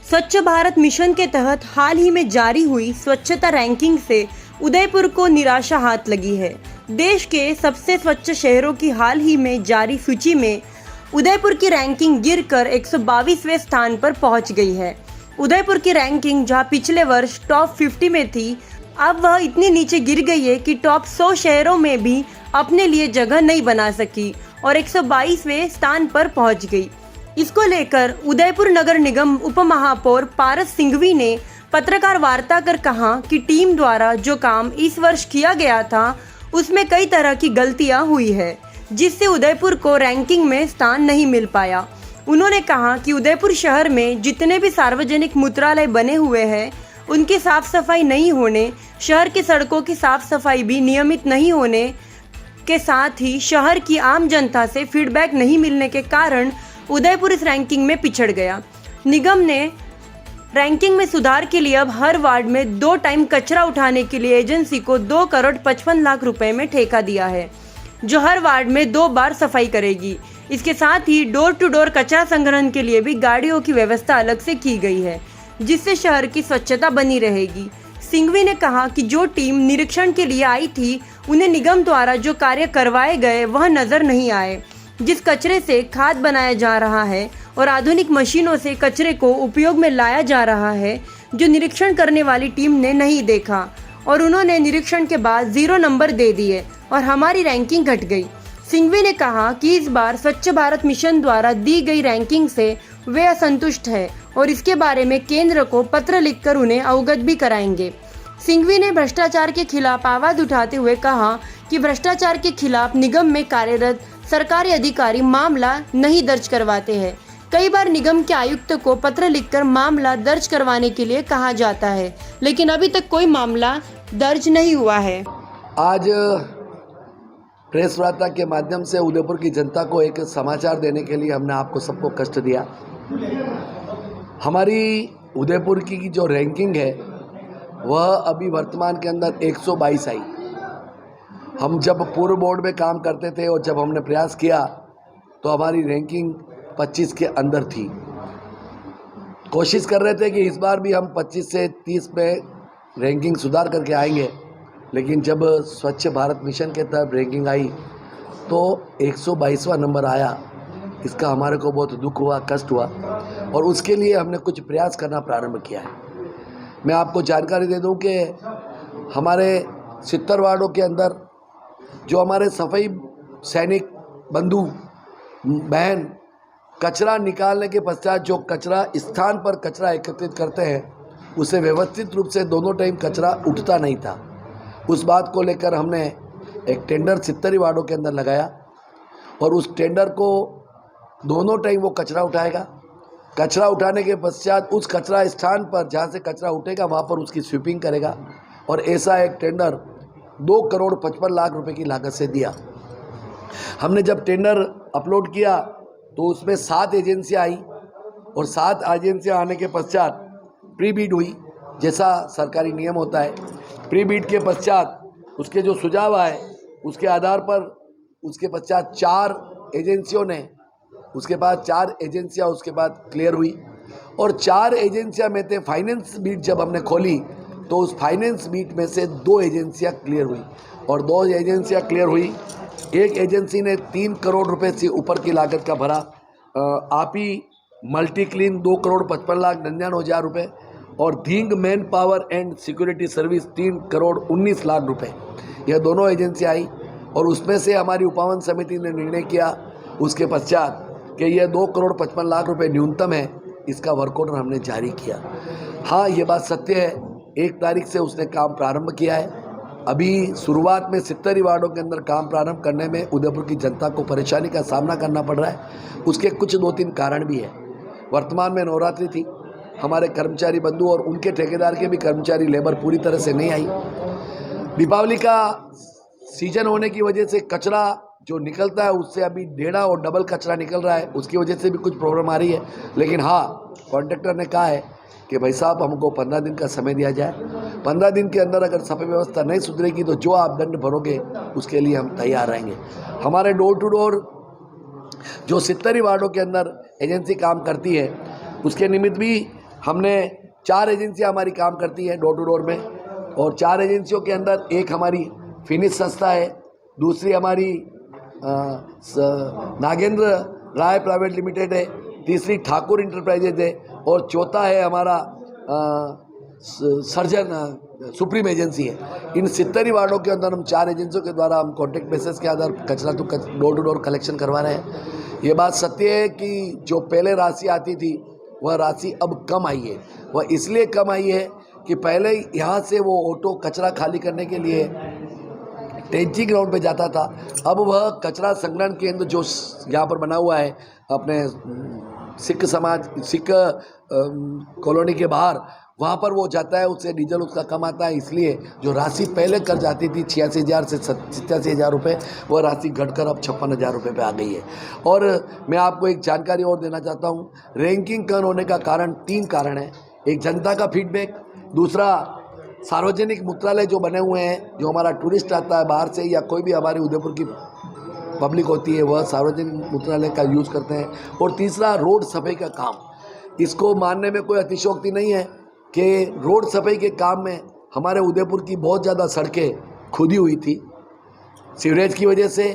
स्वच्छ भारत मिशन के तहत हाल ही में जारी हुई स्वच्छता रैंकिंग से उदयपुर को निराशा हाथ लगी है। देश के सबसे स्वच्छ शहरों की हाल ही में जारी सूची में उदयपुर की रैंकिंग गिरकर 122वें स्थान पर पहुंच गई है। उदयपुर की रैंकिंग जहां पिछले वर्ष टॉप 50 में थी, अब वह इतनी नीचे गिर गई है कि टॉप 100 शहरों में भी अपने लिए जगह नहीं बना सकी और 122वें स्थान पर पहुंच गई। इसको लेकर उदयपुर नगर निगम उपमहापौर पारस सिंघवी ने पत्रकार वार्ता कर कहा कि टीम द्वारा जो काम इस वर्ष किया गया था उसमें कई तरह की गलतियां हुई है, जिससे उदयपुर को रैंकिंग में स्थान नहीं मिल पाया। उन्होंने कहा कि उदयपुर शहर में जितने भी सार्वजनिक मूत्रालय बने हुए हैं उनकी साफ सफाई नहीं होने, शहर की सड़कों की साफ सफाई भी नियमित नहीं होने के साथ ही शहर की आम जनता से फीडबैक नहीं मिलने के कारण उदयपुर इस रैंकिंग में पिछड़ गया। निगम ने रैंकिंग में सुधार के लिए अब हर वार्ड में 2 टाइम कचरा उठाने के लिए एजेंसी को 2,55,00,000 रुपए में ठेका दिया है, जो हर वार्ड में 2 बार सफाई करेगी। इसके साथ ही डोर टू डोर कचरा संग्रहण के लिए भी गाड़ियों की व्यवस्था अलग से की गई है, जिससे शहर की स्वच्छता बनी रहेगी। सिंघवी ने कहा कि जो टीम निरीक्षण के लिए आई थी उन्हें निगम द्वारा जो कार्य करवाए गए वह नजर नहीं आए। जिस कचरे से खाद बनाया जा रहा है और आधुनिक मशीनों से कचरे को उपयोग में लाया जा रहा है, जो निरीक्षण करने वाली टीम ने नहीं देखा और उन्होंने निरीक्षण के बाद 0 नंबर दे दिए और हमारी रैंकिंग घट गई। सिंघवी ने कहा कि इस बार स्वच्छ भारत मिशन द्वारा दी गई रैंकिंग से वे असंतुष्ट है और इसके बारे में केंद्र को पत्र लिखकर उन्हें अवगत भी कराएंगे। सिंघवी ने भ्रष्टाचार के खिलाफ आवाज उठाते हुए कहा कि भ्रष्टाचार के खिलाफ निगम में कार्यरत सरकारी अधिकारी मामला नहीं दर्ज करवाते हैं। कई बार निगम के आयुक्त को पत्र लिखकर मामला दर्ज करवाने के लिए कहा जाता है, लेकिन अभी तक कोई मामला दर्ज नहीं हुआ है। आज प्रेस वार्ता के माध्यम से उदयपुर की जनता को एक समाचार देने के लिए हमने आपको सबको कष्ट दिया। हमारी उदयपुर की जो रैंकिंग है वह अभी वर्तमान के अंदर 122 आई। हम जब पूर्व बोर्ड में काम करते थे और जब हमने प्रयास किया तो हमारी रैंकिंग 25 के अंदर थी। कोशिश कर रहे थे कि इस बार भी हम 25 से 30 में रैंकिंग सुधार करके आएंगे, लेकिन जब स्वच्छ भारत मिशन के तहत रैंकिंग आई तो 122वां नंबर आया। इसका हमारे को बहुत दुख हुआ, कष्ट हुआ और उसके लिए हमने कुछ प्रयास करना प्रारंभ किया है। मैं आपको जानकारी दे दूं कि हमारे 70 वार्डों के अंदर जो हमारे सफाई सैनिक बंधु बहन कचरा निकालने के पश्चात जो कचरा स्थान पर कचरा एकत्रित करते हैं, उसे व्यवस्थित रूप से दोनों टाइम कचरा उठता नहीं था। उस बात को लेकर हमने एक टेंडर 70 वार्डों के अंदर लगाया और उस टेंडर को दोनों टाइम वो कचरा उठाएगा। कचरा उठाने के पश्चात उस कचरा स्थान पर जहाँ से कचरा उठेगा वहाँ पर उसकी स्वीपिंग करेगा और ऐसा एक टेंडर 2,55,00,000 रुपए की लागत से दिया। हमने जब टेंडर अपलोड किया तो उसमें 7 एजेंसियाँ आई और 7 एजेंसियाँ आने के पश्चात प्री बीड हुई, जैसा सरकारी नियम होता है। प्री बीड के पश्चात उसके जो सुझाव आए उसके आधार पर उसके पश्चात 4 एजेंसियों ने उसके बाद क्लियर हुई और 4 एजेंसियां में से फाइनेंस बीट जब हमने खोली तो उस फाइनेंस बीट में से 2 एजेंसियां क्लियर हुई और 2 एजेंसियां क्लियर हुई। एक एजेंसी ने 3 करोड़ रुपए से ऊपर की लागत का भरा, आपी मल्टी क्लीन 2,55,99,000 रुपये और धींग man power and security service 3,19,00,000 रुपये। यह दोनों एजेंसी आई और उसमें से हमारी उपवन समिति ने निर्णय किया उसके पश्चात कि यह 2,55,00,000 रुपये न्यूनतम है। इसका वर्क ऑर्डर हमने जारी किया। हाँ, ये बात सत्य है, 1 तारीख से उसने काम प्रारंभ किया है। अभी शुरुआत में 70 वार्डों के अंदर काम प्रारंभ करने में उदयपुर की जनता को परेशानी का सामना करना पड़ रहा है। उसके कुछ 2-3 कारण भी है। वर्तमान में नवरात्रि थी, हमारे कर्मचारी बंधु और उनके ठेकेदार के भी कर्मचारी लेबर पूरी तरह से नहीं आई। दीपावली का सीजन होने की वजह से कचरा जो निकलता है उससे अभी 1.5 और डबल कचरा निकल रहा है, उसकी वजह से भी कुछ प्रॉब्लम आ रही है। लेकिन हाँ, कॉन्ट्रैक्टर ने कहा है कि भाई साहब हमको 15 दिन का समय दिया जाए। 15 दिन के अंदर अगर सफाई व्यवस्था नहीं सुधरेगी तो जो आप दंड भरोगे उसके लिए हम तैयार रहेंगे। हमारे डोर टू डोर जो 70 वार्डों के अंदर एजेंसी काम करती है उसके निमित्त भी हमने 4 एजेंसियां हमारी काम करती हैं डोर टू डोर में, और 4 एजेंसियों के अंदर एक हमारी फिनिश संस्था है, दूसरी हमारी नागेंद्र राय प्राइवेट लिमिटेड है, तीसरी ठाकुर इंटरप्राइजेज है, और चौथा है हमारा सर्जन सुप्रीम एजेंसी है। इन 70 वार्डों के अंदर हम 4 एजेंसियों के द्वारा हम कॉन्ट्रैक्ट बेसिस के आधार कचरा तो डोर टू डोर कलेक्शन करवा रहे हैं। ये बात सत्य है कि जो पहले राशि आती थी वह राशि अब कम आई है। वह इसलिए कम आई है कि पहले यहाँ से वो ऑटो कचरा खाली करने के लिए टेंची ग्राउंड पे जाता था, अब वह कचरा संग्रहण केंद्र जो यहाँ पर बना हुआ है अपने सिख कॉलोनी के बाहर, वहाँ पर वो जाता है, उससे डीजल उसका कम आता है। इसलिए जो राशि पहले कर जाती थी 86,000 से 87,000 रुपये, वह राशि घटकर अब 56,000 रुपये पे आ गई है। और मैं आपको एक जानकारी और देना चाहता हूँ, रैंकिंग कम होने का कारण 3 कारण है। एक जनता का फीडबैक, दूसरा सार्वजनिक मूत्रालय जो बने हुए हैं, जो हमारा टूरिस्ट आता है बाहर से या कोई भी हमारी उदयपुर की पब्लिक होती है वह सार्वजनिक मूत्रालय का यूज़ करते हैं, और तीसरा रोड सफाई का काम। इसको मानने में कोई अतिशयोक्ति नहीं है कि रोड सफाई के काम में हमारे उदयपुर की बहुत ज़्यादा सड़कें खुदी हुई थी, सीवरेज की वजह से,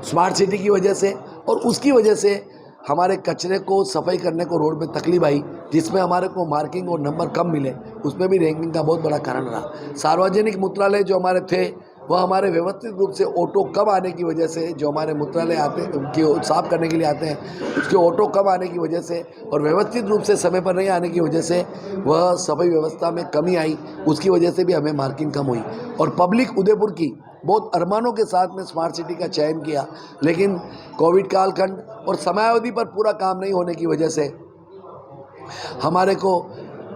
स्मार्ट सिटी की वजह से, और उसकी वजह से हमारे कचरे को सफाई करने को रोड में तकलीफ आई, जिसमें हमारे को मार्किंग और नंबर कम मिले। उसमें भी रैंकिंग का बहुत बड़ा कारण रहा। सार्वजनिक मूत्रालय जो हमारे थे वह हमारे व्यवस्थित रूप से ऑटो कम आने की वजह से, जो हमारे मूत्रालय आते हैं साफ करने के लिए आते हैं, उसके ऑटो कम आने की वजह से और व्यवस्थित रूप से समय पर नहीं आने की वजह से वह सफाई व्यवस्था में कमी आई। उसकी वजह से भी हमें मार्किंग कम हुई, और पब्लिक उदयपुर की बहुत अरमानों के साथ में स्मार्ट सिटी का चयन किया, लेकिन कोविड कालखंड और समयावधि पर पूरा काम नहीं होने की वजह से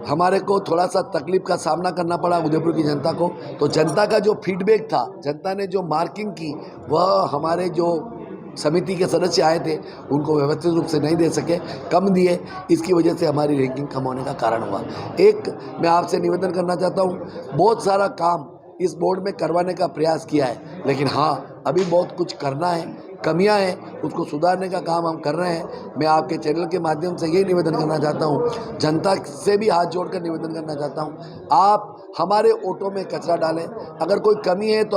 हमारे को थोड़ा सा तकलीफ का सामना करना पड़ा उदयपुर की जनता को। तो जनता का जो फीडबैक था, जनता ने जो मार्किंग की, वह हमारे जो समिति के सदस्य आए थे उनको व्यवस्थित रूप से नहीं दे सके, कम दिए। इसकी वजह से हमारी रैंकिंग कम होने का कारण हुआ। एक मैं आपसे निवेदन करना चाहता हूँ, बहुत सारा काम इस बोर्ड में करवाने का प्रयास किया है, लेकिन हाँ अभी बहुत कुछ करना है, कमियां हैं, उसको सुधारने का काम हम कर रहे हैं। मैं आपके चैनल के माध्यम से यही निवेदन करना चाहता हूं, जनता से भी हाथ जोड़कर निवेदन करना चाहता हूं, आप हमारे ऑटो में कचरा डालें। अगर कोई कमी है तो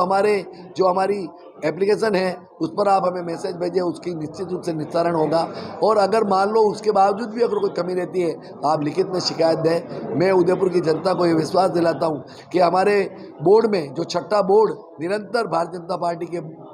हमारी एप्लीकेशन है उस पर आप हमें मैसेज भेजें, उसकी निश्चित रूप से निस्तारण होगा। और अगर मान लो उसके बावजूद भी अगर कोई कमी रहती है तो आप लिखित में शिकायत दें। मैं उदयपुर की जनता को ये विश्वास दिलाता हूँ कि हमारे बोर्ड में जो 6ठा बोर्ड निरंतर भारतीय जनता पार्टी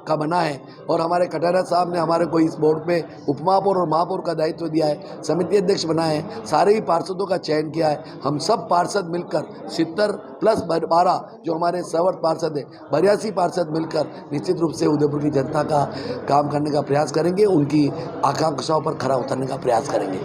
का बना है, और हमारे कटारिया साहब ने हमारे को इस बोर्ड पे उपमहापौर और महापौर का दायित्व दिया है, समिति अध्यक्ष बनाए हैं, सारे ही पार्षदों का चयन किया है। हम सब पार्षद मिलकर 70 + 12 जो हमारे सवर्त पार्षद है, 82 पार्षद मिलकर निश्चित रूप से उदयपुर की जनता का काम करने का प्रयास करेंगे, उनकी आकांक्षाओं पर खरा उतरने का प्रयास करेंगे।